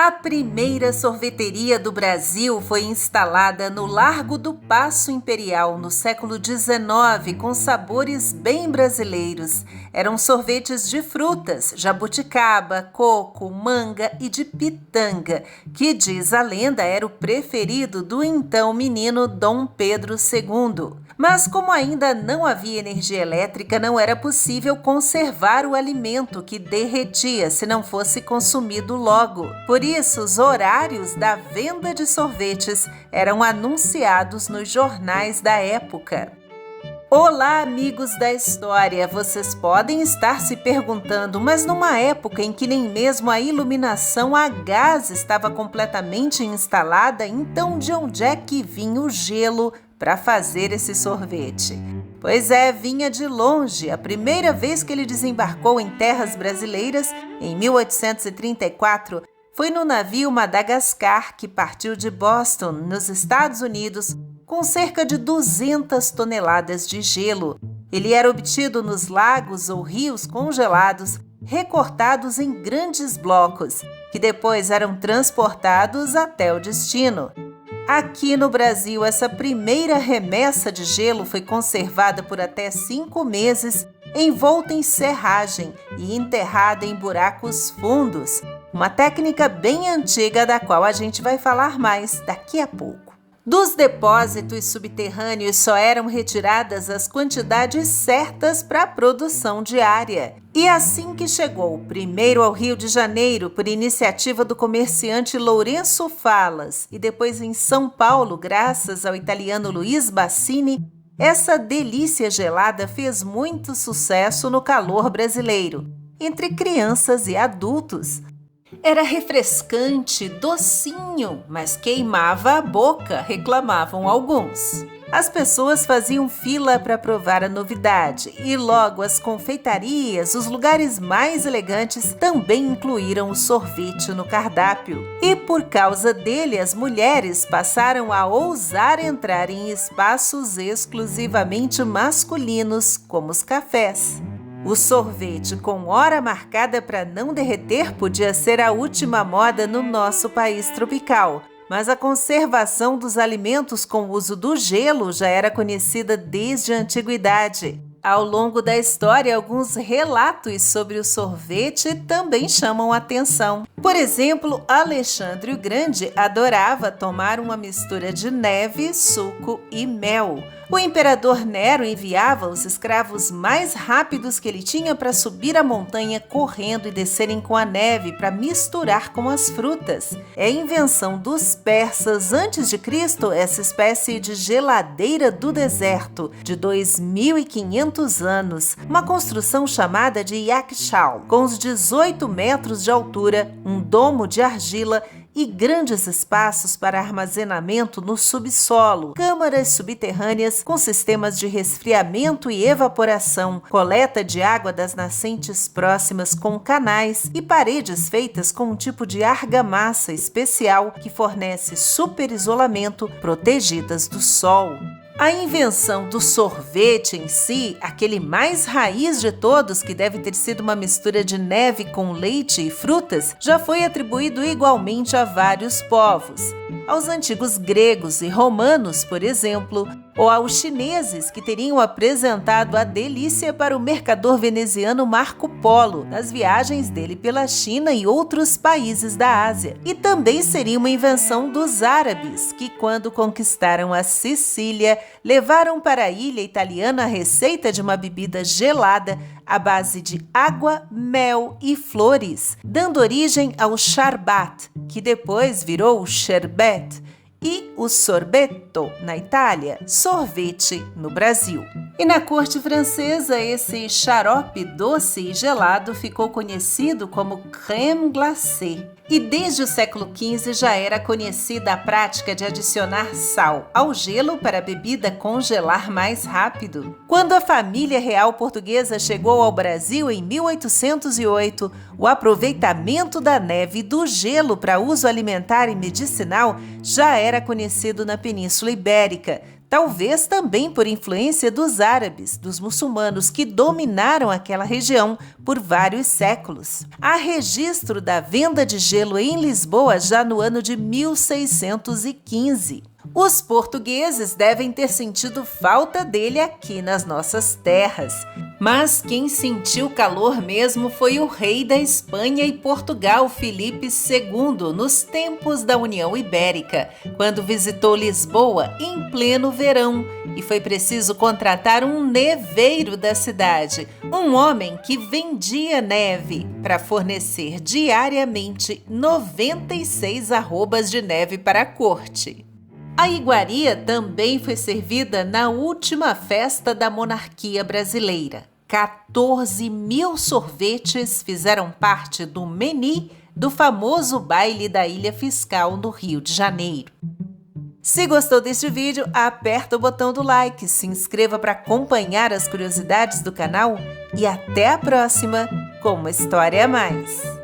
A primeira sorveteria do Brasil foi instalada no Largo do Paço Imperial no século XIX, com sabores bem brasileiros. Eram sorvetes de frutas, jabuticaba, coco, manga e de pitanga, que, diz a lenda, era o preferido do então menino Dom Pedro II. Mas como ainda não havia energia elétrica, não era possível conservar o alimento que derretia se não fosse consumido logo. Por isso, os horários da venda de sorvetes eram anunciados nos jornais da época. Olá, amigos da história! Vocês podem estar se perguntando, mas numa época em que nem mesmo a iluminação a gás estava completamente instalada, então de onde é que vinha o gelo para fazer esse sorvete? Pois é, vinha de longe. A primeira vez que ele desembarcou em terras brasileiras, em 1834, foi no navio Madagascar, que partiu de Boston, nos Estados Unidos, com cerca de 200 toneladas de gelo. Ele era obtido nos lagos ou rios congelados, recortados em grandes blocos, que depois eram transportados até o destino. Aqui no Brasil, essa primeira remessa de gelo foi conservada por até 5 meses, envolta em serragem e enterrada em buracos fundos, uma técnica bem antiga da qual a gente vai falar mais daqui a pouco. Dos depósitos subterrâneos só eram retiradas as quantidades certas para a produção diária. E assim que chegou, primeiro ao Rio de Janeiro, por iniciativa do comerciante Lourenço Falas, e depois em São Paulo, graças ao italiano Luiz Bassini, essa delícia gelada fez muito sucesso no calor brasileiro, entre crianças e adultos. Era refrescante, docinho, mas queimava a boca, reclamavam alguns. As pessoas faziam fila para provar a novidade e logo as confeitarias, os lugares mais elegantes, também incluíram o sorvete no cardápio. E por causa dele, as mulheres passaram a ousar entrar em espaços exclusivamente masculinos, como os cafés. O sorvete com hora marcada para não derreter podia ser a última moda no nosso país tropical, mas a conservação dos alimentos com o uso do gelo já era conhecida desde a antiguidade. Ao longo da história, alguns relatos sobre o sorvete também chamam a atenção. Por exemplo, Alexandre o Grande adorava tomar uma mistura de neve, suco e mel. O imperador Nero enviava os escravos mais rápidos que ele tinha para subir a montanha correndo e descerem com a neve para misturar com as frutas. É invenção dos persas antes de Cristo essa espécie de geladeira do deserto de 2.500 anos, uma construção chamada de Yakshal, com os 18 metros de altura, um domo de argila e grandes espaços para armazenamento no subsolo, câmaras subterrâneas com sistemas de resfriamento e evaporação, coleta de água das nascentes próximas com canais e paredes feitas com um tipo de argamassa especial que fornece super isolamento, protegidas do sol. A invenção do sorvete em si, aquele mais raiz de todos, que deve ter sido uma mistura de neve com leite e frutas, já foi atribuído igualmente a vários povos. Aos antigos gregos e romanos, por exemplo, ou aos chineses que teriam apresentado a delícia para o mercador veneziano Marco Polo, nas viagens dele pela China e outros países da Ásia. E também seria uma invenção dos árabes, que quando conquistaram a Sicília, levaram para a ilha italiana a receita de uma bebida gelada à base de água, mel e flores, dando origem ao charbat, que depois virou o sherbet, e o sorbetto na Itália, sorvete no Brasil. E na corte francesa, esse xarope doce e gelado ficou conhecido como crème glacée. E desde o século XV já era conhecida a prática de adicionar sal ao gelo para a bebida congelar mais rápido. Quando a família real portuguesa chegou ao Brasil em 1808, o aproveitamento da neve e do gelo para uso alimentar e medicinal já era conhecido na Península Ibérica, talvez também por influência dos árabes, dos muçulmanos que dominaram aquela região por vários séculos. Há registro da venda de gelo em Lisboa já no ano de 1615. Os portugueses devem ter sentido falta dele aqui nas nossas terras. Mas quem sentiu calor mesmo foi o rei da Espanha e Portugal, Filipe II, nos tempos da União Ibérica, quando visitou Lisboa em pleno verão e foi preciso contratar um neveiro da cidade, um homem que vendia neve para fornecer diariamente 96 arrobas de neve para a corte. A iguaria também foi servida na última festa da monarquia brasileira. 14.000 sorvetes fizeram parte do menu do famoso baile da Ilha Fiscal no Rio de Janeiro. Se gostou deste vídeo, aperta o botão do like, se inscreva para acompanhar as curiosidades do canal e até a próxima com uma história a mais.